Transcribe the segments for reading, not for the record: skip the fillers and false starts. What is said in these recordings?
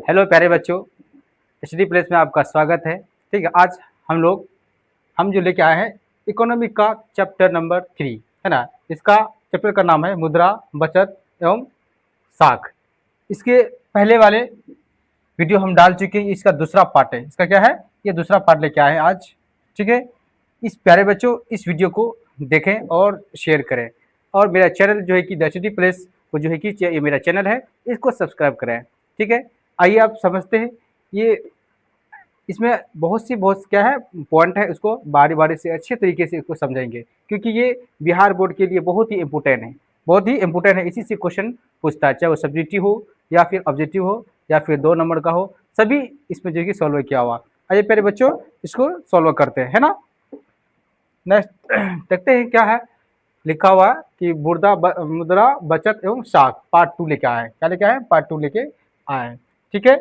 Hello प्यारे बच्चों, study place में आपका स्वागत है। ठीक है, आज हम जो लेके आए हैं इकोनॉमिक का चैप्टर नंबर 3, है ना। इसका चैप्टर का नाम है मुद्रा, बचत एवं साख। इसके पहले वाले वीडियो हम डाल चुके हैं, इसका दूसरा पार्ट है। इसका क्या है, ये दूसरा पार्ट लेके आए हैं आज। ठीक है, इस प्यारे बच्चों इस वीडियो को देखें और शेयर करें, और मेरा चैनल जो है कि द स्टडी प्लेस को जो है कि ये मेरा चैनल है, इसको सब्सक्राइब करें। ठीक है, आइए आप समझते हैं। ये इसमें बहुत क्या है पॉइंट है, उसको बारी बारी से अच्छे तरीके से इसको समझेंगे, क्योंकि ये बिहार बोर्ड के लिए बहुत ही इम्पोर्टेंट है, बहुत ही इम्पोर्टेंट है। इसी से क्वेश्चन पूछता है, चाहे वो सब्जेक्टिव हो या फिर ऑब्जेक्टिव हो या फिर 2 नंबर का हो, सभी इसमें जो है कि सॉल्व किया हुआ। आइए प्यारे बच्चों इसको सॉल्व करते हैं, है ना। नेक्स्ट देखते हैं क्या है लिखा हुआ कि मुद्रा बचत एवं साख पार्ट 2 लेके आए हैं। क्या लेके आए हैं? पार्ट 2 लेके आए हैं। ठीक है,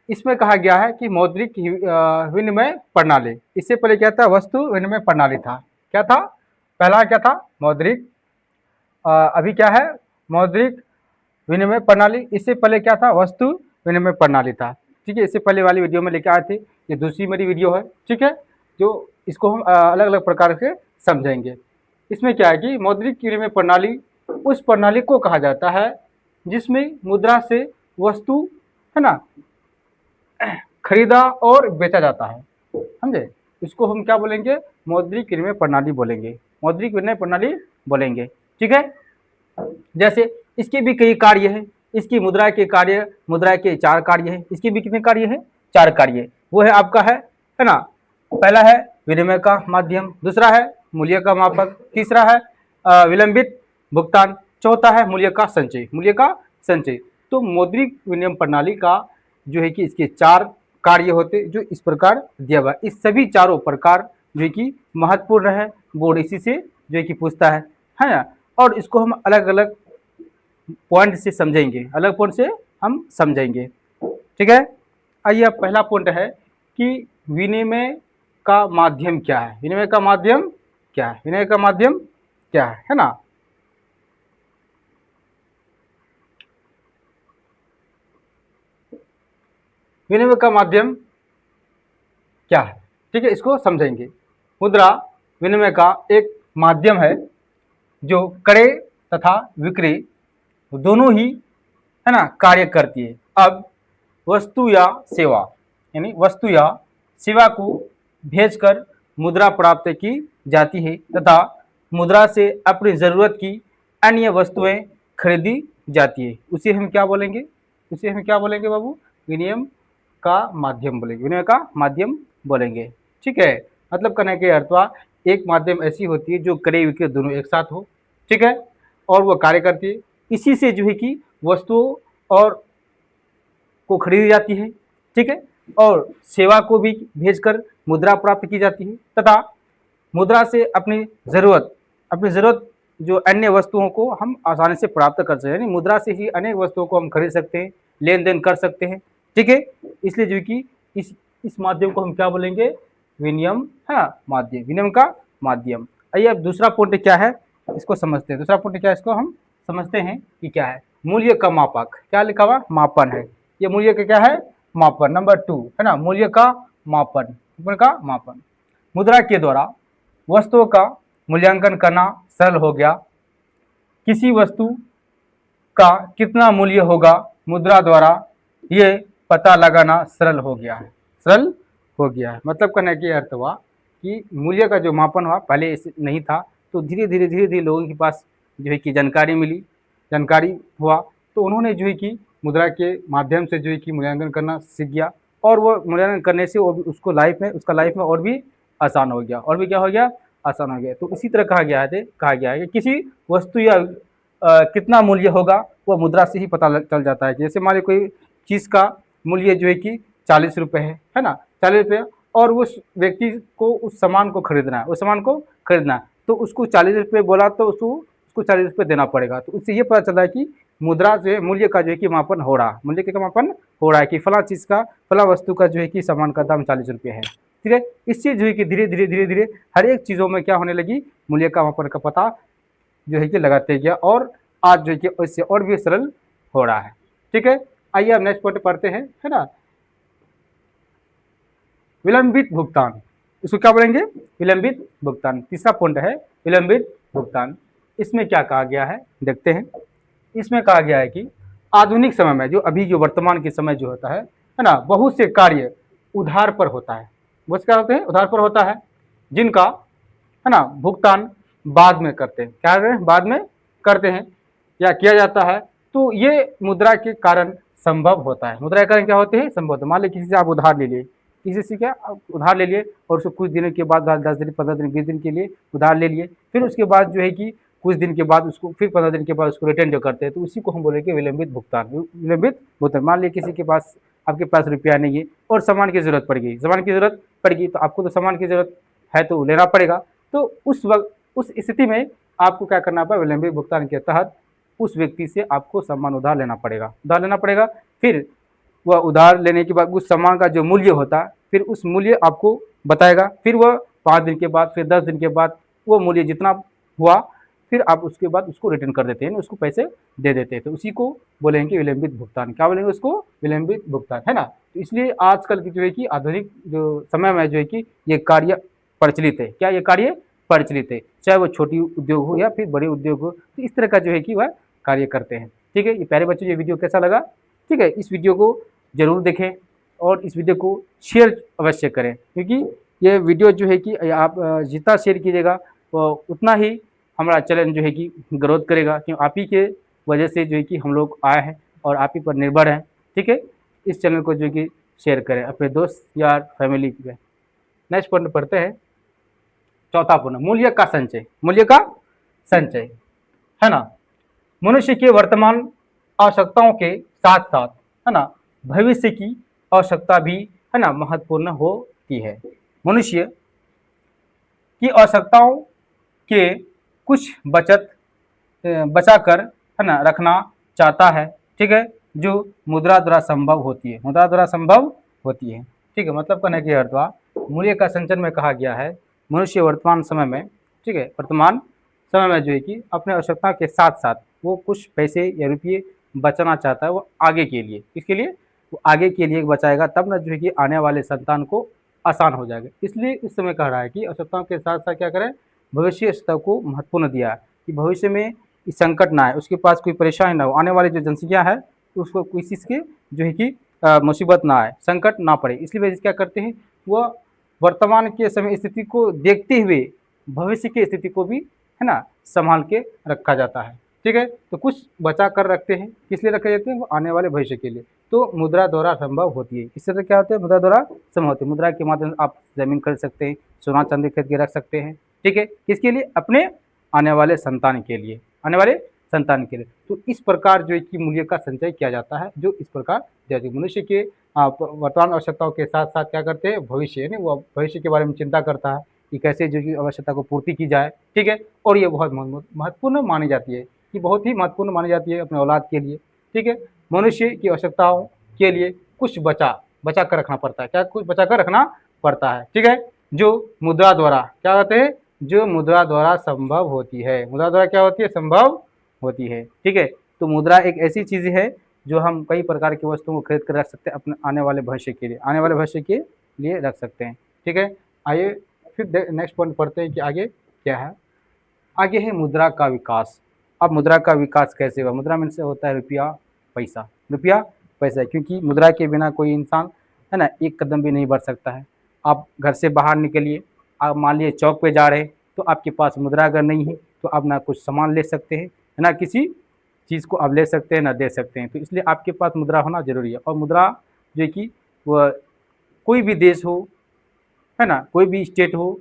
इसमें कहा गया है कि मौद्रिक विनिमय प्रणाली। इससे पहले क्या था? वस्तु विनिमय प्रणाली था। क्या था? पहला क्या था? मौद्रिक। अभी क्या है? मौद्रिक विनिमय प्रणाली। इससे पहले क्या था? वस्तु विनिमय प्रणाली था। ठीक है, इससे पहले वाली वीडियो में लेके आए थे, ये दूसरी मेरी वीडियो है। ठीक है, जो इसको हम अलग अलग प्रकार से समझेंगे। इसमें क्या है कि मौद्रिक विनिमय प्रणाली उस प्रणाली को कहा जाता है जिसमें मुद्रा से वस्तु, है ना, खरीदा और बेचा जाता है। समझे? इसको हम क्या बोलेंगे? मौद्रिक विनिमय प्रणाली बोलेंगे, मौद्रिक विनिमय प्रणाली बोलेंगे। ठीक है, जैसे इसके भी कई कार्य हैं। इसकी मुद्रा के 4 कार्य हैं। इसके भी कितने कार्य हैं? 4 कार्य। वो है आपका है ना। पहला है विनिमय का माध्यम, दूसरा है मूल्य का मापक, तीसरा है विलंबित भुगतान, चौथा है मूल्य का संचय। तो मौद्रिक विनिमय प्रणाली का जो है कि इसके 4 कार्य होते जो इस प्रकार दिया हुआ। इस सभी चारों प्रकार जो है कि महत्वपूर्ण है, बोर्ड इसी से जो है कि पूछता है ना। और इसको हम अलग अलग पॉइंट से समझेंगे, अलग पॉइंट से हम समझेंगे। ठीक है, आइए अब पहला पॉइंट है कि विनिमय का माध्यम क्या है। विनिमय का माध्यम क्या है? विनिमय का माध्यम क्या है ना। विनिमय का माध्यम क्या है? ठीक है, इसको समझेंगे। मुद्रा विनिमय का एक माध्यम है जो क्रय तथा विक्रय दोनों ही, है ना, कार्य करती है। अब वस्तु या सेवा, यानी वस्तु या सेवा को भेजकर मुद्रा प्राप्त की जाती है तथा मुद्रा से अपनी जरूरत की अन्य वस्तुएं खरीदी जाती है। उसे हम क्या बोलेंगे? उसे हम क्या बोलेंगे बाबू? विनिमय का माध्यम बोलेंगे, विनिमय का माध्यम बोलेंगे। ठीक है, मतलब कहने के अर्थवा एक माध्यम ऐसी होती है जो क्रय विक्रय दोनों एक साथ हो। ठीक है, और वो कार्य करती है। इसी से जो है कि वस्तुओं और को खरीदी जाती है। ठीक है, और सेवा को भी भेजकर मुद्रा प्राप्त की जाती है तथा मुद्रा से अपनी ज़रूरत जो अन्य वस्तुओं को हम आसानी से प्राप्त कर सकते हैं। यानी मुद्रा से ही अनेक वस्तुओं को हम खरीद सकते हैं, लेन देन कर सकते हैं। ठीक है, इसलिए जो कि इस माध्यम को हम क्या बोलेंगे? विनिमय, हाँ, माध्यम, विनिमय का माध्यम। आइए अब दूसरा पॉइंट क्या है इसको समझते हैं। दूसरा पॉइंट क्या है इसको हम समझते हैं कि क्या है। मूल्य का मापक। क्या लिखा हुआ? मापन है। ये मूल्य का क्या है? मापन। नंबर 2 है ना, मूल्य का मापन। मूल्य का मापन। मुद्रा के द्वारा वस्तुओं का मूल्यांकन करना सरल हो गया। किसी वस्तु का कितना मूल्य होगा, मुद्रा द्वारा ये पता लगाना सरल हो गया है। सरल हो गया है, मतलब कहने के अर्थ हुआ कि मूल्य का जो मापन हुआ पहले ऐसे नहीं था, तो धीरे धीरे लोगों के पास जो है कि जानकारी हुआ, तो उन्होंने जो है कि मुद्रा के माध्यम से जो है कि मूल्यांकन करना सीख गया, और वो मूल्यांकन करने से उसका लाइफ में और भी आसान हो गया, और भी क्या हो गया? आसान हो गया। तो इसी तरह कहा गया है कि किसी वस्तु या कितना मूल्य होगा वो मुद्रा से ही पता चल जाता है। जैसे मान लीजिए कोई चीज़ का मूल्य जो है कि 40 रुपये है ना, 40 रुपये, और उस व्यक्ति को उस सामान को खरीदना है, तो उसको 40 रुपये बोला तो उसको 40 रुपये देना पड़ेगा। तो उससे ये पता चला है कि मुद्रा से मूल्य का जो है कि मापन हो रहा है, मूल्य का मापन हो रहा है कि फला चीज़ का, फला वस्तु का जो है कि सामान का दाम 40 रुपये है। ठीक है, इससे जो है कि धीरे धीरे हर एक चीज़ों में क्या होने लगी? मूल्य का मापन का पता जो है कि लगाते गया, और आज जो है कि इससे और भी सरल हो रहा है। ठीक है, आइए अब नेक्स्ट पॉइंट पढ़ते हैं, है ना। विलंबित भुगतान, इसको क्या बोलेंगे, विलंबित भुगतान। तीसरा पॉइंट है विलंबित भुगतान। इसमें क्या कहा गया है देखते हैं। इसमें कहा गया है कि आधुनिक समय में, जो अभी जो वर्तमान के समय जो होता है ना, बहुत से कार्य उधार पर होता है। वो क्या होते हैं, उधार पर होता है, जिनका, है ना, भुगतान बाद में करते हैं। क्या करते हैं, बाद में करते हैं या किया जाता है। तो ये मुद्रा के कारण संभव होता है। मुद्रा के कारण क्या होते हैं, संभव होता है। मान लीजिए किसी से आप उधार ले लिए, किसी से क्या आप उधार ले लिए और उसको कुछ दिनों के बाद 10 दिन 15 दिन 20 दिन के लिए उधार ले लिए, फिर उसके बाद जो है कि कुछ दिन के बाद उसको, फिर 15 दिन के बाद उसको रिटर्न जो करते हैं, तो उसी को हम बोलेंगे विलंबित भुगतान। विलंबित भुगतान, मान लीजिए किसी के पास, आपके पास रुपया नहीं है और सामान की जरूरत पड़ गई, सामान की जरूरत पड़ गई, तो आपको तो सामान की जरूरत है तो लेना पड़ेगा। तो उस वक्त, उस स्थिति में आपको क्या करना पड़ेगा, विलंबित भुगतान के तहत उस व्यक्ति से आपको सामान उधार लेना पड़ेगा, उधार लेना पड़ेगा। फिर वह उधार लेने के बाद उस सामान का जो मूल्य होता है, फिर उस मूल्य आपको बताएगा। फिर वह 5 दिन के बाद, फिर 10 दिन के बाद वो मूल्य जितना हुआ, फिर आप उसके बाद उसको रिटर्न कर देते हैं, उसको पैसे दे देते हैं। तो उसी को बोलेंगे विलंबित भुगतान। क्या बोलेंगे उसको, विलंबित भुगतान, है ना। तो इसलिए आजकल की जो है कि आधुनिक जो समय में जो है कि ये कार्य प्रचलित है। क्या ये कार्य प्रचलित है, चाहे वो छोटी उद्योग हो या फिर बड़े उद्योग हो, तो इस तरह का जो है कि वह कार्य करते हैं। ठीक है, ये प्यारे बच्चों, ये वीडियो कैसा लगा, ठीक है, इस वीडियो को जरूर देखें और इस वीडियो को शेयर अवश्य करें, क्योंकि ये वीडियो जो है कि आप जितना शेयर कीजिएगा उतना ही हमारा चैनल जो है कि ग्रोथ करेगा, क्यों आप ही के वजह से जो है कि हम लोग आए हैं और आप ही पर निर्भर हैं। ठीक है, इस चैनल को जो है कि शेयर करें अपने दोस्त यार फैमिली पे। नेक्स्ट पॉइंट पढ़ते हैं, चौथा पॉइंट, मूल्य का संचय। मूल्य का संचय, है ना। मनुष्य के वर्तमान आवश्यकताओं के साथ साथ, है ना, भविष्य की आवश्यकता भी, है ना, महत्वपूर्ण होती है। मनुष्य की आवश्यकताओं के कुछ बचत बचा कर, है ना, रखना चाहता है। ठीक है, जो मुद्रा द्वारा संभव होती है, मुद्रा द्वारा संभव होती है। ठीक है, मतलब कहने के अर्थ हुआ, मूल्य का संचयन में कहा गया है मनुष्य वर्तमान समय में, ठीक है, वर्तमान समय में जो है कि अपने आवश्यकता के साथ साथ वो कुछ पैसे या रुपये बचाना चाहता है, वो आगे के लिए, किसके लिए, वो आगे के लिए बचाएगा, तब ना जो है कि आने वाले संतान को आसान हो जाएगा। इसलिए इस समय कह रहा है कि आवश्यकताओं के साथ साथ क्या करें, भविष्य स्तर को महत्वपूर्ण दिया है कि भविष्य में संकट ना आए, उसके पास कोई परेशानी ना हो, आने वाली जो जनसंख्या है उसको कोई चीज़ के जो है कि मुसीबत ना आए, संकट ना पड़े। इसलिए वजह से क्या करते हैं, वह वर्तमान के समय स्थिति को देखते हुए भविष्य की स्थिति को भी, है ना, संभाल के रखा जाता है। ठीक है, तो कुछ बचा कर रखते हैं, किस लिए रखे जाते हैं, वो आने वाले भविष्य के लिए। तो मुद्रा द्वारा संभव होती है। इससे क्या होता है, मुद्रा द्वारा संभव होती है। मुद्रा के माध्यम से आप जमीन खरीद सकते हैं, सोना चांदी खरीद के रख सकते हैं। ठीक है, किसके लिए, अपने आने वाले संतान के लिए, आने वाले संतान के लिए। तो इस प्रकार जो है कि मूल्य का संचय किया जाता है, जो इस प्रकार जैसे मनुष्य के वर्तमान आवश्यकताओं के साथ साथ क्या करते हैं, भविष्य, यानी वो भविष्य के बारे में चिंता करता है कि कैसे जो कि आवश्यकता को पूर्ति की जाए। ठीक है, और ये बहुत महत्वपूर्ण मानी जाती है, कि बहुत ही महत्वपूर्ण मानी जाती है अपने औलाद के लिए। ठीक है, मनुष्य की आवश्यकताओं के लिए कुछ बचा कर रखना पड़ता है। क्या, कुछ बचा कर रखना पड़ता है। ठीक है, जो मुद्रा द्वारा क्या कहते हैं, जो मुद्रा द्वारा संभव होती है। मुद्रा द्वारा क्या होती है, संभव होती है। ठीक है, तो मुद्रा एक ऐसी चीज़ है जो हम कई प्रकार की वस्तुओं को खरीद कर रख सकते हैं, अपने आने वाले भविष्य के लिए, आने वाले भविष्य के लिए रख सकते हैं। ठीक है, आइए फिर नेक्स्ट पॉइंट पढ़ते हैं कि आगे क्या है। आगे है मुद्रा का विकास। अब मुद्रा का विकास कैसे हुआ, मुद्रा में से होता है रुपया पैसा, रुपया पैसा, क्योंकि मुद्रा के बिना कोई इंसान, है ना, एक कदम भी नहीं बढ़ सकता है। आप घर से बाहर निकलिए, आप मान लीजिए चौक पे जा रहे हैं, तो आपके पास मुद्रा अगर नहीं है तो आप ना कुछ सामान ले सकते हैं, है ना, किसी चीज़ को आप ले सकते हैं ना दे सकते हैं। तो इसलिए आपके पास मुद्रा होना जरूरी है। और मुद्रा जो है कि वह कोई भी देश हो, है ना, कोई भी स्टेट हो,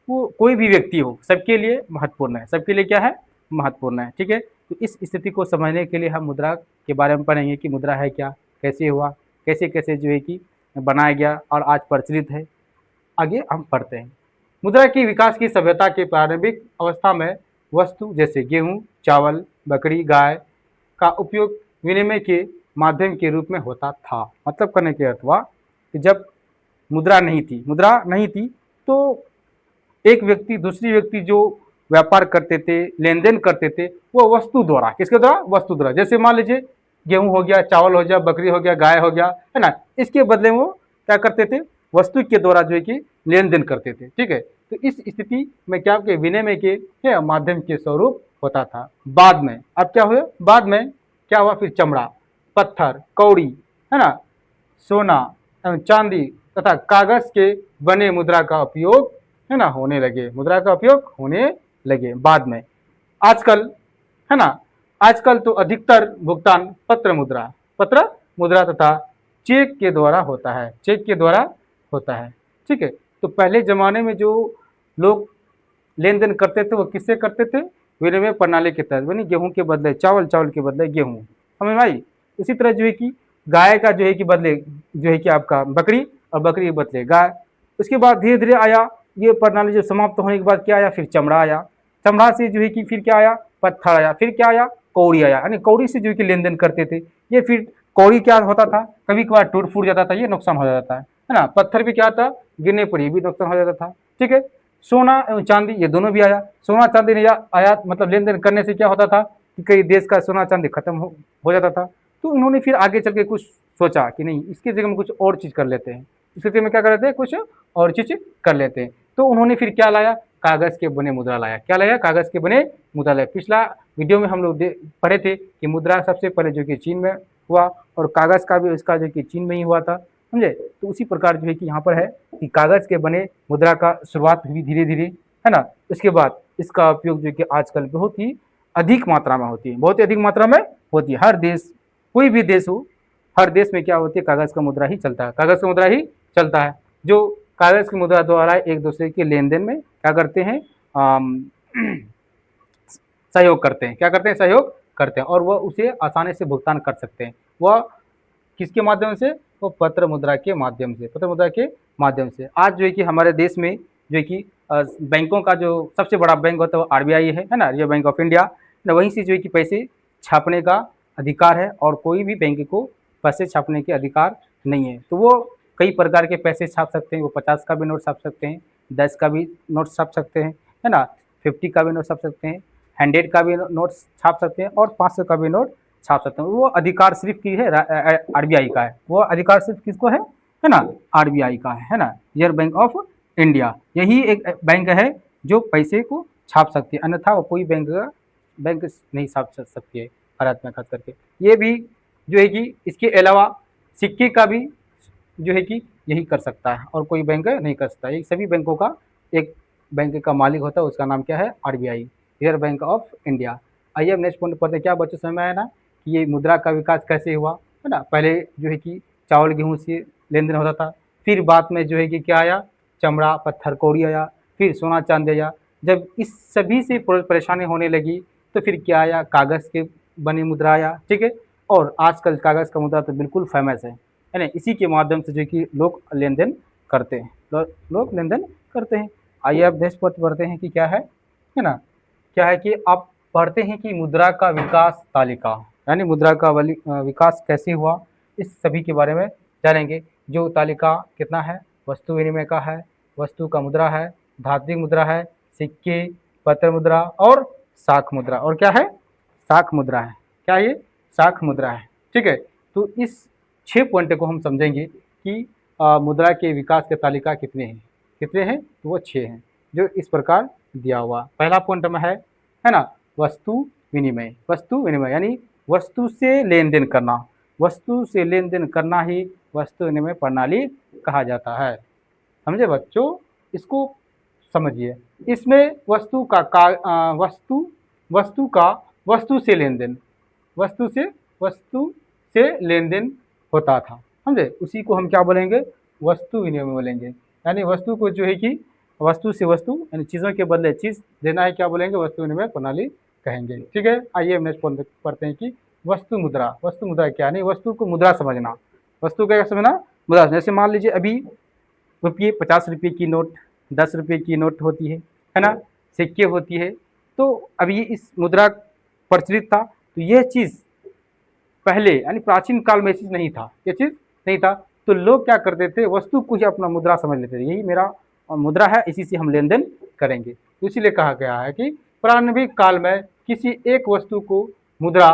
वो कोई भी व्यक्ति हो, सबके लिए महत्वपूर्ण है, सबके लिए क्या है, महत्वपूर्ण है। ठीक है, तो इस स्थिति को समझने के लिए हम मुद्रा के बारे में पढ़ेंगे कि मुद्रा है क्या, कैसे हुआ, कैसे कैसे जो है कि बनाया गया और आज प्रचलित है। आगे हम पढ़ते हैं। मुद्रा की विकास की सभ्यता के प्रारंभिक अवस्था में वस्तु जैसे गेहूँ, चावल, बकरी, गाय का उपयोग विनिमय के माध्यम के रूप में होता था। मतलब करने के अर्थ हुआ कि जब मुद्रा नहीं थी, मुद्रा नहीं थी, तो एक व्यक्ति दूसरी व्यक्ति जो व्यापार करते थे, लेन देन करते थे, वो वस्तु द्वारा, किसके द्वारा, वस्तु द्वारा। जैसे मान लीजिए गेहूं हो गया, चावल हो गया, बकरी हो गया, गाय हो गया, है ना, इसके बदले वो क्या करते थे, वस्तु के द्वारा जो है कि लेन देन करते थे। ठीक है, तो इस स्थिति में क्या के विनिमय के माध्यम के स्वरूप होता था। बाद में अब क्या हुआ, बाद में क्या हुआ, फिर चमड़ा, पत्थर, कौड़ी, है ना, सोना एवं चांदी तथा कागज के बने मुद्रा का उपयोग, है ना, होने लगे, मुद्रा का उपयोग होने लगे बाद में। आजकल, है ना, आजकल तो अधिकतर भुगतान पत्र मुद्रा तथा चेक के द्वारा होता है, चेक के द्वारा होता है। ठीक है, तो पहले जमाने में जो लोग लेन देन करते थे वो किससे करते थे, विनिमय प्रणाली के तहत, यानी गेहूं के बदले चावल, चावल के बदले गेहूं, समझ में आई। इसी तरह जो है कि गाय का जो है कि बदले जो है कि आपका बकरी, और बकरी के बदले गाय। उसके बाद धीरे धीरे आया ये प्रणाली, जो समाप्त होने के बाद क्या आया, फिर चमड़ा आया, चमड़ा से जो है कि फिर क्या आया, पत्थर आया, फिर क्या आया, कौड़ी आया, यानी कौड़ी से जो है कि लेन देन करते थे। ये फिर कौड़ी क्या होता था, कभी कभार टूट फूट जाता था, ये नुकसान हो जाता है ना। पत्थर भी क्या था, गिरने पर ये भी नुकसान हो जाता था। ठीक है, सोना एवं चांदी ये दोनों भी आया, सोना चांदी नहीं आया, मतलब लेन देन करने से क्या होता था कि कई देश का सोना चांदी खत्म हो जाता था। तो उन्होंने फिर आगे चल के कुछ सोचा कि नहीं, इसकी जगह में कुछ और चीज़ कर लेते हैं, इस स्थिति में क्या कर लेते हैं, कुछ और चीज़ कर लेते हैं। तो उन्होंने फिर क्या लाया, कागज़ के बने मुद्रा लाया। क्या लाया, कागज़ के बने मुद्रा लाया। पिछला वीडियो में हम लोग पढ़े थे कि मुद्रा सबसे पहले जो कि चीन में हुआ, और कागज़ का भी इसका जो कि चीन में ही हुआ था, समझे। तो उसी प्रकार जो है कि यहाँ पर है कि कागज़ के बने मुद्रा का शुरुआत हुई धीरे धीरे, है ना। उसके बाद इसका उपयोग जो कि आजकल बहुत ही अधिक मात्रा में होती है, बहुत ही अधिक मात्रा में होती है। हर देश, कोई भी देश हो, हर देश में क्या होती है, कागज़ का मुद्रा ही चलता है, कागज़ का मुद्रा ही चलता है। जो कागज़ की मुद्रा द्वारा एक दूसरे के लेन देन में क्या करते हैं, सहयोग करते हैं, क्या करते हैं, सहयोग करते हैं, और वह उसे आसानी से भुगतान कर सकते हैं। वह किसके माध्यम से, वो पत्र मुद्रा के माध्यम से, पत्र मुद्रा के माध्यम से। आज जो है कि हमारे देश में जो है कि बैंकों का जो सबसे बड़ा बैंक होता है वो आरबीआई है ना, रिजर्व बैंक ऑफ इंडिया, ना वहीं से जो है कि पैसे छापने का अधिकार है, और कोई भी बैंक को पैसे छापने के अधिकार नहीं है। तो वो कई प्रकार के पैसे छाप सकते हैं, वो 50 का भी नोट छाप सकते हैं, 10 का भी नोट छाप सकते हैं, है ना, 50 का भी नोट छाप सकते हैं, 100 का भी नोट छाप सकते हैं, और 500 का भी नोट छाप सकते हैं। वो अधिकार सिर्फ की है, आरबीआई का है, वो अधिकार सिर्फ किसको है ना, आरबीआई का है ना, रिजर्व बैंक ऑफ इंडिया। यही एक बैंक है जो पैसे को छाप सकती है, अन्यथा वो कोई बैंक नहीं छाप सकती है भारत में खास करके। ये भी जो है कि इसके अलावा सिक्के का भी जो है कि यही कर सकता है, और कोई बैंक नहीं कर सकता। ये सभी बैंकों का एक बैंक का मालिक होता है, उसका नाम क्या है, RBI, reserve bank of India. आइए अब नेक्स्ट पॉइंट पढ़ते हैं। क्या बच्चों समझ में आया ना कि ये मुद्रा का विकास कैसे हुआ, है ना। पहले जो है कि चावल गेहूँ से लेन देन होता था, फिर बाद में जो है कि क्या आया, चमड़ा, पत्थर, कौड़ी आया, फिर सोना चांदी आया। जब इस सभी से परेशानी होने लगी तो फिर क्या आया, कागज़ के बनी मुद्रा आया। ठीक है, और आजकल कागज़ का मुद्रा तो बिल्कुल फेमस है ना। इसी के माध्यम से जो कि लोग लेन देन करते हैं, लोग लेन देन करते हैं। आइए अब नेक्स्ट पढ़ते हैं कि क्या है ना, क्या है कि आप पढ़ते हैं कि मुद्रा का विकास तालिका, यानी मुद्रा का विकास कैसे हुआ, इस सभी के बारे में जानेंगे। जो तालिका कितना है, वस्तु विनिमय का है, वस्तु का मुद्रा है, धात्विक मुद्रा है, सिक्के, पत्र मुद्रा और शाख मुद्रा, और क्या है, शाख मुद्रा है। क्या ये शाख मुद्रा है। ठीक है, तो इस 6 पॉइंट को हम समझेंगे कि मुद्रा के विकास के तालिका कितने हैं, तो वो 6 हैं, जो इस प्रकार दिया हुआ। पहला पॉइंट में है ना, वस्तु विनिमय, वस्तु विनिमय यानी वस्तु से लेन देन करना, वस्तु से लेन देन करना ही वस्तु विनिमय प्रणाली कहा जाता है। समझे बच्चों, इसको समझिए। इसमें वस्तु से लेन देन, वस्तु से लेन देन होता था, समझे। उसी को हम क्या बोलेंगे, वस्तु विनिमय बोलेंगे। यानी वस्तु को जो है कि वस्तु से वस्तु, यानी चीज़ों के बदले चीज़ देना है, क्या बोलेंगे, वस्तु विनिमय प्रणाली कहेंगे। ठीक है, आइए नेक्स्ट पढ़ते हैं कि वस्तु मुद्रा, वस्तु मुद्रा क्या, नहीं वस्तु को मुद्रा समझना, वस्तु का क्या समझना, मुद्रा। जैसे मान लीजिए अभी रुपये, 50 रुपये की नोट, 10 रुपये की नोट होती है ना, सिक्के होती है। तो अभी इस मुद्रा प्रचलित था, तो यह चीज़ पहले यानी प्राचीन काल में ये चीज़ नहीं था, ये चीज़ नहीं था। तो लोग क्या करते थे, वस्तु को ही अपना मुद्रा समझ लेते थे, यही मेरा मुद्रा है, इसी से हम लेन देन करेंगे। तो इसीलिए कहा गया है कि प्रारंभिक काल में किसी एक वस्तु को मुद्रा,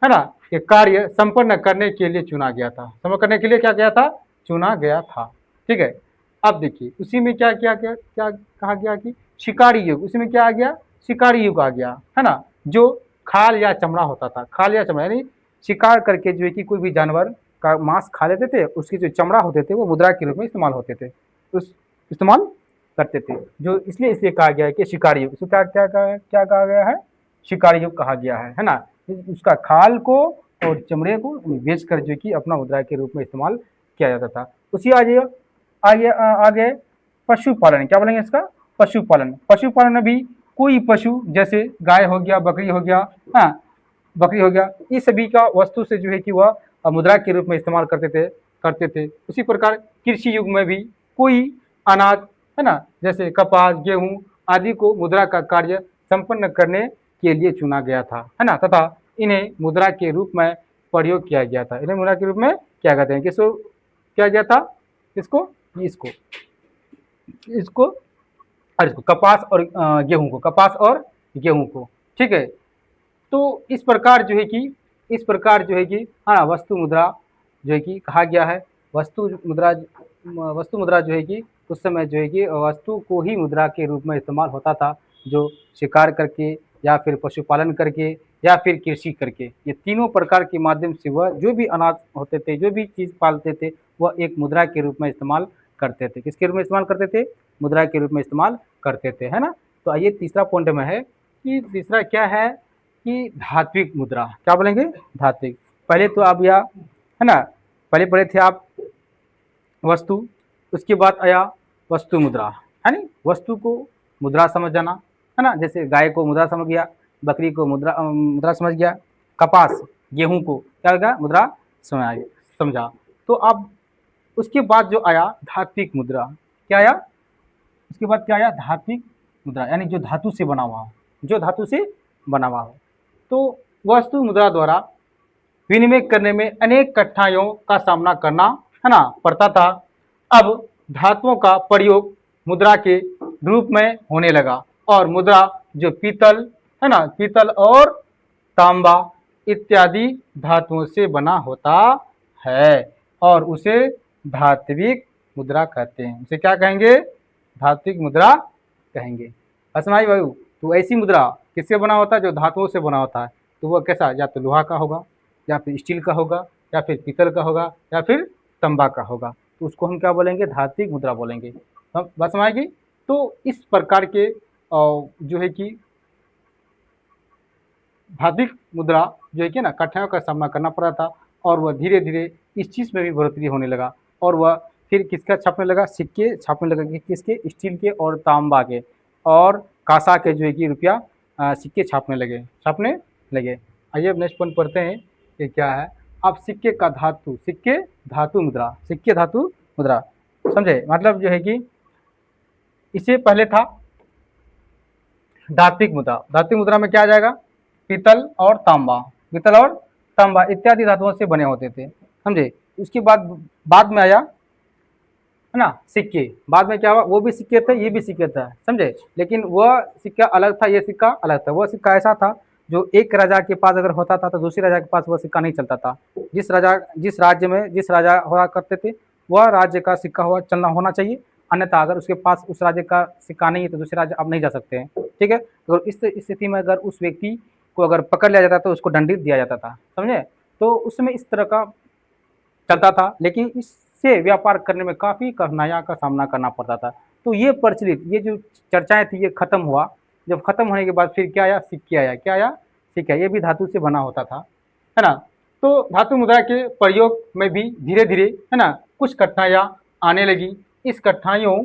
है ना, ये कार्य संपन्न करने के लिए चुना गया था। संपन्न करने के लिए क्या गया था? चुना गया था। ठीक है। अब देखिए उसी में क्या क्या क्या क्या कहा गया कि शिकारी युग, उसी में क्या आ गया? शिकारी युग आ गया, है ना। जो खाल या चमड़ा होता था, खाल या चमड़ा यानी शिकार करके जो है कि कोई भी जानवर का मांस खा लेते थे, उसके जो चमड़ा होते थे वो मुद्रा के रूप में इस्तेमाल होते थे, उस इस्तेमाल करते थे। जो इसलिए कहा गया है कि शिकारी युग, इसको क्या कहा गया है? शिकारी युग कहा गया है ना। उसका खाल को और चमड़े को बेच कर जो कि अपना मुद्रा के रूप में इस्तेमाल किया जाता था। उसी आगे पशुपालन, क्या बोलेंगे इसका? पशुपालन। पशुपालन में भी कोई पशु जैसे गाय हो गया, बकरी हो गया, हाँ बकरी हो गया, इस सभी का वस्तु से जो है कि वह मुद्रा के रूप में इस्तेमाल करते थे। उसी प्रकार कृषि युग में भी कोई अनाज, है ना, जैसे कपास, गेहूं आदि को मुद्रा का कार्य संपन्न करने के लिए चुना गया था, है ना, तथा इन्हें मुद्रा के रूप में प्रयोग किया गया था। इन्हें मुद्रा के रूप में क्या कहते हैं? किसको किया गया था? इसको इसको और इसको कपास और गेहूं को। ठीक है। तो इस प्रकार जो है कि हाँ वस्तु मुद्रा जो है कि कहा गया है। वस्तु मुद्रा जो है कि उस समय जो है कि वस्तु को ही मुद्रा के रूप में इस्तेमाल होता था, जो शिकार करके या फिर पशुपालन करके या फिर कृषि करके, ये तीनों प्रकार के माध्यम से वह जो भी अनाज होते थे, जो भी चीज़ पालते थे, वह एक मुद्रा के रूप में इस्तेमाल करते थे। किसके रूप में इस्तेमाल करते थे? मुद्रा के रूप में इस्तेमाल करते थे, है ना। तो आइए तीसरा पॉइंट में है कि तीसरा क्या है कि धात्विक मुद्रा। क्या बोलेंगे? धात्विक। पहले तो आप या है ना, पहले पढ़े थे आप वस्तु, उसके बाद आया वस्तु मुद्रा, है नी। वस्तु को मुद्रा समझ जाना, है ना, जैसे गाय को मुद्रा समझ गया, बकरी को मुद्रा समझ गया, कपास गेहूं को क्या होगा? मुद्रा समझा। तो अब उसके बाद जो आया धात्विक मुद्रा, क्या आया? उसके बाद क्या आया? धात्विक मुद्रा, यानी जो धातु से बना हुआ हो, जो धातु से बना हुआ हो। तो वस्तु मुद्रा द्वारा विनिमय करने में अनेक कठिनाइयों का सामना करना, है ना, पड़ता था। अब धातुओं का प्रयोग मुद्रा के रूप में होने लगा और मुद्रा जो पीतल, है ना, पीतल और तांबा इत्यादि धातुओं से बना होता है और उसे धात्विक मुद्रा कहते हैं। उसे क्या कहेंगे? धात्विक मुद्रा कहेंगे। असमाई भाई, तो ऐसी मुद्रा किससे बना होता है? जो धातुओं से बना होता है। तो वह कैसा? या तो लोहा का होगा, या फिर स्टील का होगा, या फिर पीतल का होगा, या फिर तांबा का होगा। तो उसको हम क्या बोलेंगे? धात्विक मुद्रा बोलेंगे। बात समझ आएगी? तो इस प्रकार के जो है कि धात्विक मुद्रा जो है कि ना कठिनाइयों का सामना करना पड़ा था और वह धीरे धीरे इस चीज़ में भी बढ़ोतरी होने लगा और वह फिर किसका छापने लगा? सिक्के छापने लगा। किसके? स्टील के और तांबा के और कांसा के जो है कि रुपया सिक्के छापने लगे। आइए अब नेक्स्ट पॉइंट पढ़ते हैं कि क्या है। अब सिक्के का धातु, सिक्के धातु मुद्रा समझे? मतलब जो है कि इससे पहले था धात्विक मुद्रा। धात्विक मुद्रा में क्या आ जाएगा? पीतल और तांबा इत्यादि धातुओं से बने होते थे, समझे। उसके बाद में आया, है ना, सिक्के। बाद में क्या हुआ? वो भी सिक्के थे, ये भी सिक्के था, समझे। लेकिन वह सिक्का अलग था, ये सिक्का अलग था। वह सिक्का ऐसा था जो एक राजा के पास अगर होता था तो दूसरे राजा के पास वह सिक्का नहीं चलता था। जिस राज्य में जिस राजा हुआ करते थे, वह राज्य का सिक्का होना चाहिए। अन्यथा अगर उसके पास उस राज्य का सिक्का नहीं है तो दूसरे राज्य आप नहीं जा सकते हैं। ठीक है। तो इस स्थिति में अगर उस व्यक्ति को अगर पकड़ लिया जाता तो उसको दंडित दिया जाता था, समझे। तो उसमें इस तरह का चलता था, लेकिन इससे व्यापार करने में काफ़ी कठिनाइयों का सामना करना पड़ता था। तो ये प्रचलित, ये जो चर्चाएं थी, ये खत्म हुआ। जब खत्म होने के बाद फिर क्या आया? सिक्के आया। क्या आया? सिक्का। ये भी धातु से बना होता था, है ना। तो धातु मुद्रा के प्रयोग में भी धीरे धीरे, है ना, कुछ कठिनाइयाँ आने लगी। इस कठिनाइयों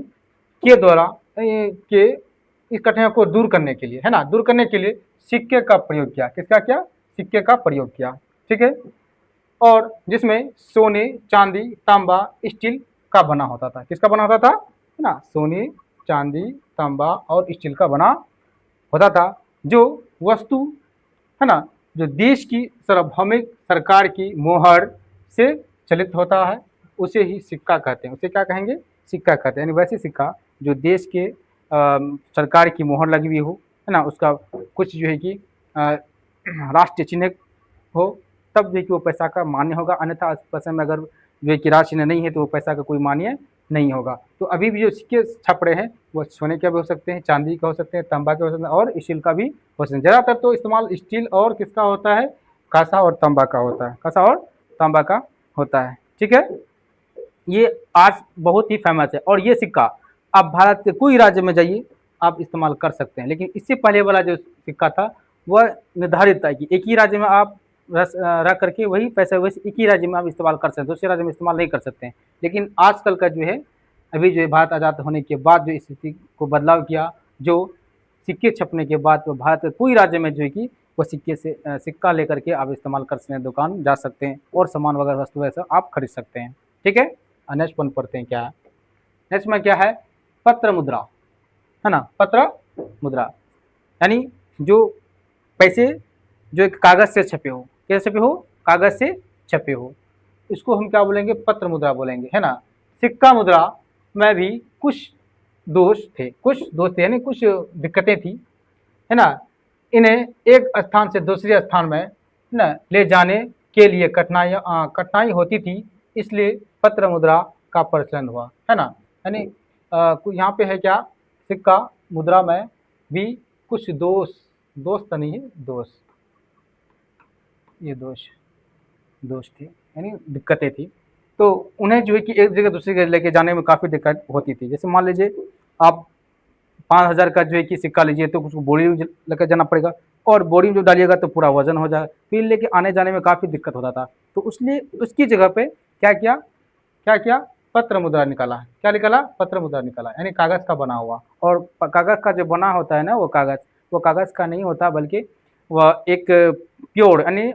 के द्वारा इस कठिनाइयों को दूर करने के लिए, है ना, दूर करने के लिए सिक्के का प्रयोग किया। किसका किया? सिक्के का प्रयोग किया। ठीक है। और जिसमें सोने, चांदी, तांबा, स्टील का बना होता था। किसका बना होता था? है ना, सोने, चांदी, तांबा और स्टील का बना होता था। जो वस्तु, है ना, जो देश की सार्वभौमिक सरकार की मोहर से चलित होता है, उसे ही सिक्का कहते हैं। उसे क्या कहेंगे? सिक्का कहते हैं। यानी वैसे सिक्का जो देश के सरकार की मोहर लगी हुई हो, है ना, उसका कुछ जो है कि राष्ट्रीय चिन्ह हो, तब जो है कि वो पैसा का मान्य होगा, अन्यथा उस पैसे में अगर जो है कि राशि नहीं है तो वो पैसा का कोई मान्य नहीं होगा। तो अभी भी जो सिक्के छप रहे हैं वो सोने के भी हो सकते हैं, चांदी के हो सकते हैं, तांबा के हो सकते हैं और स्टील का भी हो सकते हैं। ज़्यादातर तो इस्तेमाल स्टील और किसका होता है, कांसा और तांबा का होता है, कांसा और तांबा का होता है। ठीक है, ये आज बहुत ही फेमस है और ये सिक्का आप भारत के कोई राज्य में जाइए आप इस्तेमाल कर सकते हैं। लेकिन इससे पहले वाला जो सिक्का था वह निर्धारित था कि एक ही राज्य में आप रख करके वही पैसे वैसे एक ही राज्य में आप इस्तेमाल कर सकते हैं, दूसरे राज्य में इस्तेमाल नहीं कर सकते हैं। लेकिन आजकल का जो है अभी जो है भारत आज़ाद होने के बाद जो स्थिति को बदलाव किया, जो सिक्के छपने के बाद तो भारत के कोई राज्य में जो है कि वो सिक्के से सिक्का लेकर के आप इस्तेमाल कर सकते हैं, दुकान जा सकते हैं और सामान वगैरह वस्तु ऐसा आप खरीद सकते हैं। ठीक है, नेक्स्ट वन पढ़ते हैं क्या है। नेक्स्ट में क्या है, पत्र मुद्रा, है ना, पत्र मुद्रा यानी जो पैसे जो एक कागज से छपे हो, कैसे छपे हो, कागज से छपे हो, इसको हम क्या बोलेंगे, पत्र मुद्रा बोलेंगे, है ना। सिक्का मुद्रा में भी कुछ दोष थे यानी कुछ दिक्कतें थी, है ना। इन्हें एक स्थान से दूसरे स्थान में ना ले जाने के लिए कठिनाई होती थी, इसलिए पत्र मुद्रा का प्रचलन हुआ, है ना। यानी यहाँ पे है क्या, सिक्का मुद्रा में भी कुछ दोष तो नहीं है, दोष थे यानी दिक्कतें थी। तो उन्हें जो है कि एक जगह दूसरी जगह लेके जाने में काफ़ी दिक्कत होती थी। जैसे मान लीजिए आप 5,000 का जो है कि सिक्का लीजिए तो उसको बोरी में लेकर जाना पड़ेगा और बोरी में जो डालिएगा तो पूरा वजन हो जाएगा, फिर लेके आने जाने में काफ़ी दिक्कत होता था। तो इसलिए उसकी जगह पे क्या किया, पत्र मुद्रा निकाला। क्या निकाला, पत्र मुद्रा निकाला, यानी कागज़ का बना हुआ। और कागज़ का जो बना होता है ना वो कागज़ का नहीं होता, बल्कि वह एक प्योर यानी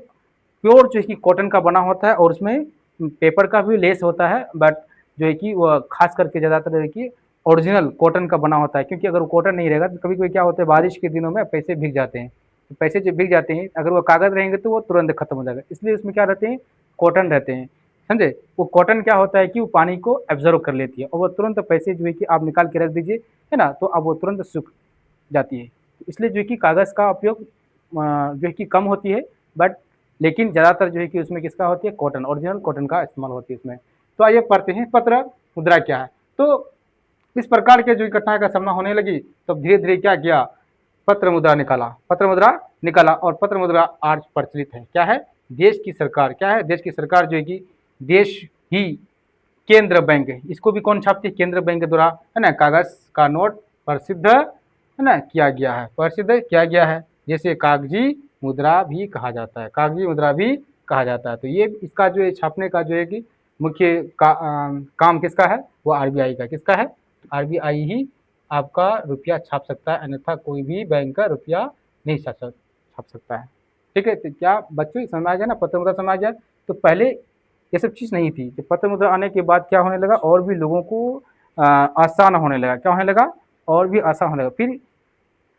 प्योर जो है कि कॉटन का बना होता है और उसमें पेपर का भी लेस होता है, बट जो है कि वह खास करके ज़्यादातर जो है कि ओरिजिनल कॉटन का बना होता है। क्योंकि अगर वो कॉटन नहीं रहेगा तो कभी कभी क्या होता है, बारिश के दिनों में पैसे भीग जाते हैं, तो पैसे जो भीग जाते हैं अगर वो कागज़ रहेंगे तो वो तुरंत खत्म हो जाएगा, इसलिए उसमें क्या रहते हैं, कॉटन रहते हैं, समझे। वो कॉटन क्या होता है कि वो पानी को एब्जॉर्व कर लेती है और वो तुरंत पैसे जो है कि आप निकाल के रख दीजिए, है ना, तो अब वो तुरंत सूख जाती है। इसलिए जो है कि कागज़ का उपयोग जो है कि कम होती है, बट लेकिन ज़्यादातर जो है कि उसमें किसका होती है, कॉटन, ओरिजिनल कॉटन का इस्तेमाल होती है इसमें। तो आइए पढ़ते हैं पत्र मुद्रा क्या है। तो इस प्रकार के जो कठिनाई का सामना होने लगी तो धीरे धीरे क्या किया, पत्र मुद्रा निकाला और पत्र मुद्रा आज प्रचलित है। क्या है, देश की सरकार, क्या है, देश की सरकार जो है कि देश ही केंद्र बैंक है, इसको भी कौन छापती है, केंद्र बैंक के द्वारा, है ना, कागज का नोट प्रसिद्ध, है ना, प्रसिद्ध किया गया है। जैसे कागजी मुद्रा भी कहा जाता है, कागजी मुद्रा भी कहा जाता है। तो ये इसका जो है छापने का जो है कि मुख्य काम किसका है, वो आरबीआई का, किसका है, आरबीआई ही आपका रुपया छाप सकता है, अन्यथा कोई भी बैंक का रुपया नहीं छाप सकता है। ठीक है, तो क्या बच्चों समझ आ गया ना, पत्र मुद्रा समझ आ गया। तो पहले ये सब चीज़ नहीं थी, तो पत्र मुद्रा आने के बाद क्या होने लगा, और भी लोगों को आसान होने लगा, क्या होने लगा, और भी आसान होने लगा। फिर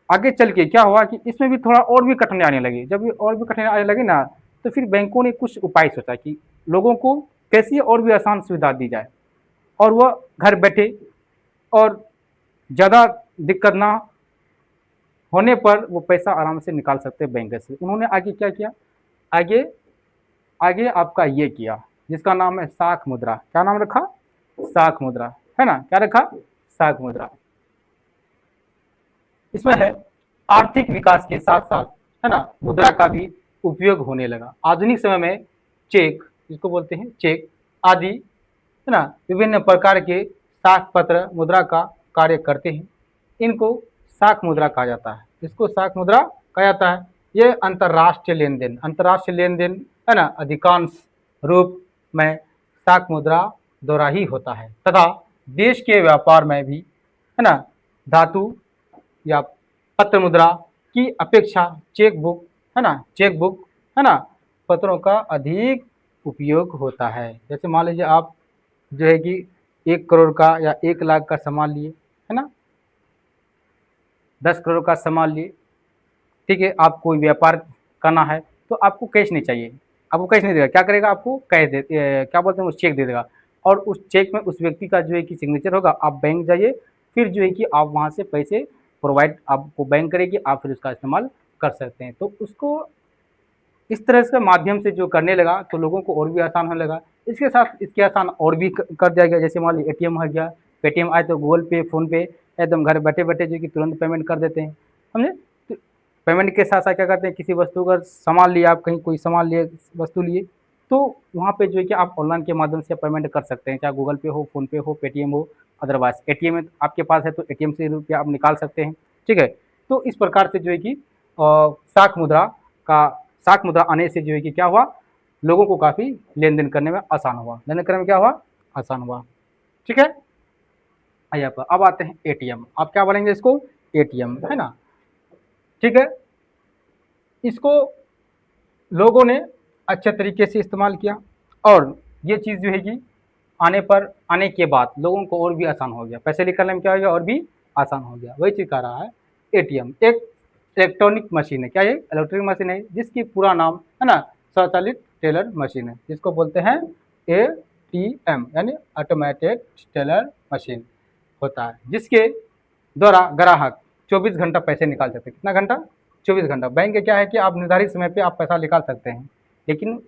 आगे चल के क्या हुआ कि इसमें भी थोड़ा और भी कठिनाई आने लगी। जब ये और भी कठिनाई आने लगी ना, तो फिर बैंकों ने कुछ उपाय सोचा कि लोगों को कैसे और भी आसान सुविधा दी जाए और वह घर बैठे और ज़्यादा दिक्कत ना होने पर वो पैसा आराम से निकाल सकते हैं बैंक से। उन्होंने आगे क्या किया, आगे आपका ये किया जिसका नाम है साख मुद्रा। क्या नाम रखा, साख मुद्रा, है ना, क्या रखा, साख मुद्रा। इसमें है आर्थिक विकास के साथ साथ, है ना, मुद्रा का भी उपयोग होने लगा। आधुनिक समय में चेक, जिसको बोलते हैं चेक आदि, है ना, विभिन्न प्रकार के साख पत्र मुद्रा का कार्य करते हैं। इनको साख मुद्रा कहा जाता है, इसको साख मुद्रा कहा जाता है। ये अंतर्राष्ट्रीय लेन देन, है ना, अधिकांश रूप में साख मुद्रा द्वारा ही होता है तथा देश के व्यापार में भी, है ना, धातु या पत्र मुद्रा की अपेक्षा चेकबुक, है ना, पत्रों का अधिक उपयोग होता है। जैसे मान लीजिए आप जो है कि 1 करोड़ का या 1 लाख का सामान लिए, है ना, 10 करोड़ का सामान लिए, ठीक है, आप कोई व्यापार करना है तो आपको कैश नहीं चाहिए, आपको कैश नहीं देगा, क्या करेगा, आपको क्या बोलते हैं, उस चेक दे देगा और उस चेक में उस व्यक्ति का जो है कि सिग्नेचर होगा। आप बैंक जाइए, फिर जो है कि आप वहाँ से पैसे प्रोवाइड आपको बैंक करेगी, आप फिर उसका इस्तेमाल कर सकते हैं। तो उसको इस तरह से माध्यम से जो करने लगा तो लोगों को और भी आसान होने लगा। इसके साथ इसके आसान और भी कर दिया गया, जैसे मान लीजिए एटीएम हो गया, पेटीएम आए तो गूगल पे, फ़ोन पे एकदम घर बैठे-बैठे जो कि तुरंत पेमेंट कर देते हैं, समझे? तो पेमेंट के साथ-साथ क्या करते हैं, किसी वस्तु का सामान लिया आप, कहीं कोई सामान लिए, वस्तु लिए, तो वहाँ पे जो है कि आप ऑनलाइन के माध्यम से पेमेंट कर सकते हैं, चाहे गूगल पे हो, फ़ोन पे हो, पेटीएम हो, अदरवाइज़ एटीएम है आपके पास है तो एटीएम से रुपया आप निकाल सकते हैं, ठीक है? तो इस प्रकार से जो है कि शाख मुद्रा का शाख मुद्रा आने से जो है कि क्या हुआ, लोगों को काफ़ी लेन-देन करने में आसान हुआ। लेन-देन करने में क्या हुआ? आसान हुआ, ठीक है? आइए अब आते हैं एटीएम। आप क्या बोलेंगे इसको? एटीएम, है ना? ठीक है? इसको लोगों ने अच्छे तरीके से इस्तेमाल किया और ये चीज़ जो है कि आने के बाद लोगों को और भी आसान हो गया। पैसे निकालने में क्या हो गया, और भी आसान हो गया। वही चीज़ कह रहा है एटीएम एक इलेक्ट्रॉनिक मशीन है। क्या ये? इलेक्ट्रॉनिक मशीन है जिसकी पूरा नाम है ना स्वचालित टेलर मशीन है, जिसको बोलते हैं एटीएम यानी ऑटोमेटेड टेलर मशीन होता है, जिसके द्वारा ग्राहक 24 घंटा पैसे निकाल सकते हैं। कितना घंटा? 24 घंटा। बैंक का क्या है कि आप निर्धारित समय पे आप पैसा निकाल सकते हैं, लेकिन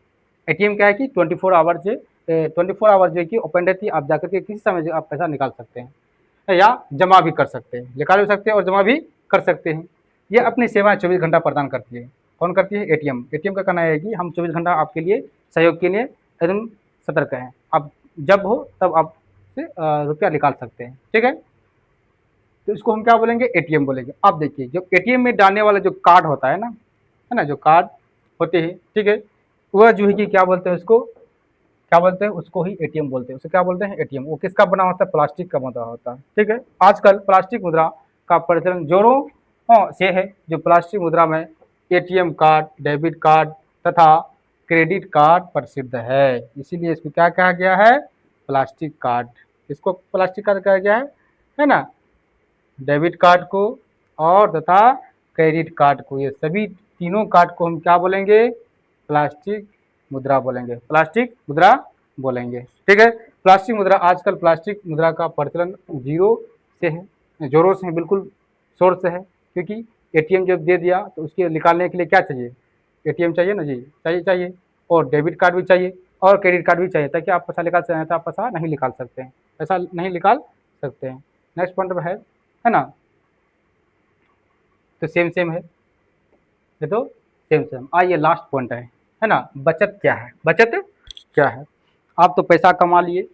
एटीएम क्या है कि 24 आवर जो है कि ओपन रहती है, आप जाकर के किसी समय जो आप पैसा निकाल सकते हैं या जमा भी कर सकते हैं, निकाल भी सकते हैं और जमा भी कर सकते हैं। ये अपनी सेवाएं 24 घंटा प्रदान करती है। कौन करती है? एटीएम। एटीएम का कहना है कि हम 24 घंटा आपके लिए सहयोग के लिए एकदम सतर्क हैं, आप जब हो तब आप से रुपया निकाल सकते हैं, ठीक है? तो इसको हम क्या बोलेंगे? एटीएम बोलेंगे। अब देखिए जो एटीएम में डालने वाला जो कार्ड होता है ना, जो कार्ड होते हैं, ठीक है, वह जो है कि क्या बोलते हैं उसको, क्या बोलते हैं उसको ही एटीएम बोलते हैं। उसे क्या बोलते हैं? एटीएम। वो किसका बना होता है? प्लास्टिक का बना होता है, ठीक है। आजकल प्लास्टिक मुद्रा का प्रचलन जोरों से है। जो प्लास्टिक मुद्रा में एटीएम कार्ड, डेबिट कार्ड तथा क्रेडिट कार्ड प्रसिद्ध है, इसीलिए इसको क्या कहा गया है? Plastic card. इसको प्लास्टिक कार्ड कहा गया है ना? डेबिट कार्ड को और तथा क्रेडिट कार्ड को, ये सभी तीनों कार्ड को हम क्या बोलेंगे? प्लास्टिक मुद्रा बोलेंगे, प्लास्टिक मुद्रा बोलेंगे, ठीक है। प्लास्टिक मुद्रा, आजकल प्लास्टिक मुद्रा का प्रचलन जोरों से है, बिल्कुल शोर से है, क्योंकि एटीएम जब दे दिया तो उसके निकालने के लिए क्या चाहिए? एटीएम चाहिए ना जी, चाहिए और डेबिट कार्ड भी चाहिए और क्रेडिट कार्ड भी चाहिए, ताकि आप पैसा निकाल सकते हैं। तो आप पैसा नहीं निकाल सकते हैं, पैसा नहीं निकाल सकते हैं। नेक्स्ट पॉइंट है ना, तो सेम है ये, तो सेम। आइए लास्ट पॉइंट है ना, बचत क्या है? बचत क्या है? आप तो पैसा कमा लिए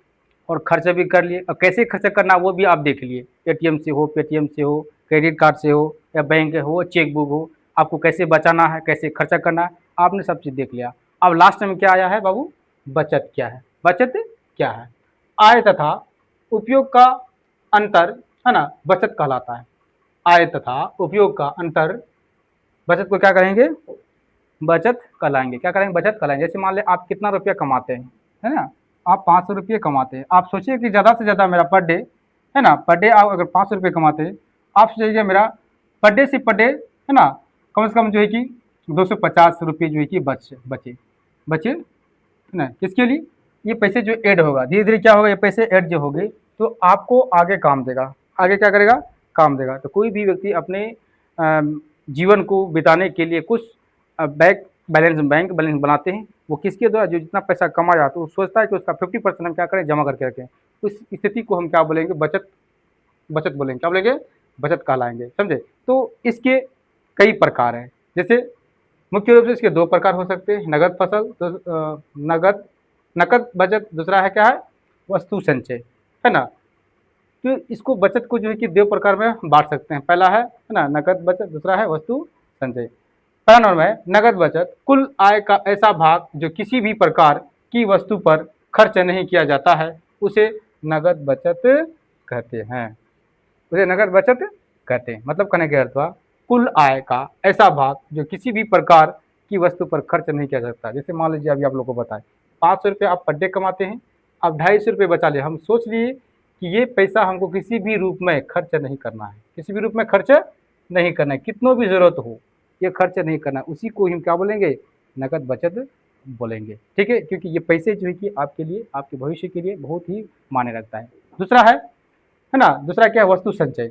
और खर्च भी कर लिए, और कैसे खर्च करना वो भी आप देख लिए। एटीएम से हो, पेटीएम से हो, क्रेडिट कार्ड से हो, या बैंक हो, चेक बुक हो, आपको कैसे बचाना है, कैसे खर्चा करना है, आपने सब चीज़ देख लिया। अब लास्ट में क्या आया है बाबू? बचत क्या है? बचत क्या है? आय तथा उपयोग का अंतर है ना, बचत कहलाता है। आय तथा उपयोग का अंतर, बचत को क्या करेंगे? बचत कहलाएंगे। क्या करेंगे? बचत कहलाएंगे। जैसे मान लें आप कितना रुपया कमाते हैं, है ना, आप 500 रुपये कमाते हैं। आप सोचिए कि ज़्यादा से ज़्यादा मेरा पर डे, है ना, पर डे आप अगर 500 रुपये कमाते हैं, आप सोचिए मेरा पर डे से पर डे, है ना, कम से कम जो है कि 250 रुपये जो है कि बचे, है ना, किसके लिए? ये पैसे जो ऐड होगा, धीरे धीरे क्या होगा, ये पैसे ऐड जो होंगे तो आपको आगे काम देगा। आगे क्या करेगा? काम देगा। तो कोई भी व्यक्ति अपने जीवन को बिताने के लिए कुछ बैंक बैलेंस बनाते हैं। वो किसके द्वारा? जो जितना पैसा कमाया तो वो सोचता है कि उसका 50% हम क्या करें? जमा करके रखें। उस स्थिति को हम क्या बोलेंगे? बचत बोलेंगे। क्या बोलेंगे? बचत कहलाएंगे, समझे। तो इसके कई प्रकार हैं। जैसे मुख्य रूप से इसके 2 प्रकार हो सकते हैं, नगद फसल तो नकद बचत, दूसरा है क्या है? वस्तु संचय, है ना। तो इसको बचत को जो है कि 2 प्रकार में बांट सकते हैं। पहला है ना नकद बचत, दूसरा है वस्तु संचय। पहला नंबर है नकद बचत, कुल आय का ऐसा भाग जो किसी भी प्रकार की वस्तु पर खर्च नहीं किया जाता है, उसे नकद बचत कहते हैं। उसे नकद बचत कहते हैं। मतलब कहने का अर्थ हुआ कुल आय का ऐसा भाग जो किसी भी प्रकार की वस्तु पर खर्च नहीं किया जाता। जैसे मान लीजिए अभी आप लोग को बताएं, 500 रुपये आप पर डे कमाते हैं, आप 250 रुपये बचा लिए। हम सोच लिए कि ये पैसा हमको किसी भी रूप में खर्च नहीं करना है, किसी भी रूप में खर्च नहीं करना है, कितनों भी ज़रूरत हो ये खर्च नहीं करना, उसी को हम क्या बोलेंगे? नकद बचत बोलेंगे, ठीक है। क्योंकि ये पैसे जो है कि आपके लिए, आपके भविष्य के लिए बहुत ही मायने रखता है। दूसरा है ना, दूसरा क्या है? वस्तु संचय,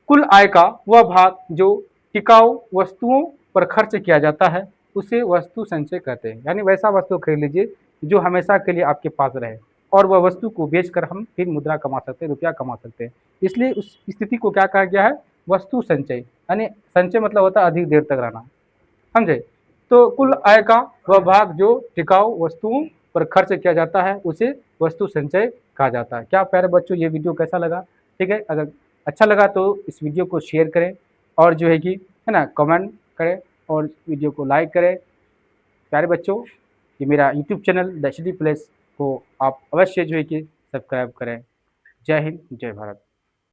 कुल आय का वह भाग जो टिकाऊ वस्तुओं पर खर्च किया जाता है, उसे वस्तु संचय कहते हैं। यानी वैसा वस्तु खरीद लीजिए जो हमेशा के लिए आपके पास रहे और वह वस्तु को बेचकर हम फिर मुद्रा कमा सकते हैं, रुपया कमा सकते हैं। इसलिए उस स्थिति को क्या कहा गया है? वस्तु संचय। यानी संचय मतलब होता है अधिक देर तक रहना, समझे? तो कुल आय का वह भाग जो टिकाऊ वस्तुओं पर खर्च किया जाता है उसे वस्तु संचय कहा जाता है। क्या प्यारे बच्चों ये वीडियो कैसा लगा? ठीक है, अगर अच्छा लगा तो इस वीडियो को शेयर करें और जो है कि है ना कमेंट करें और वीडियो को लाइक करें। प्यारे बच्चों ये मेरा YouTube channel the study place को आप अवश्य जो है कि सब्सक्राइब करें। जय हिंद, जय भारत।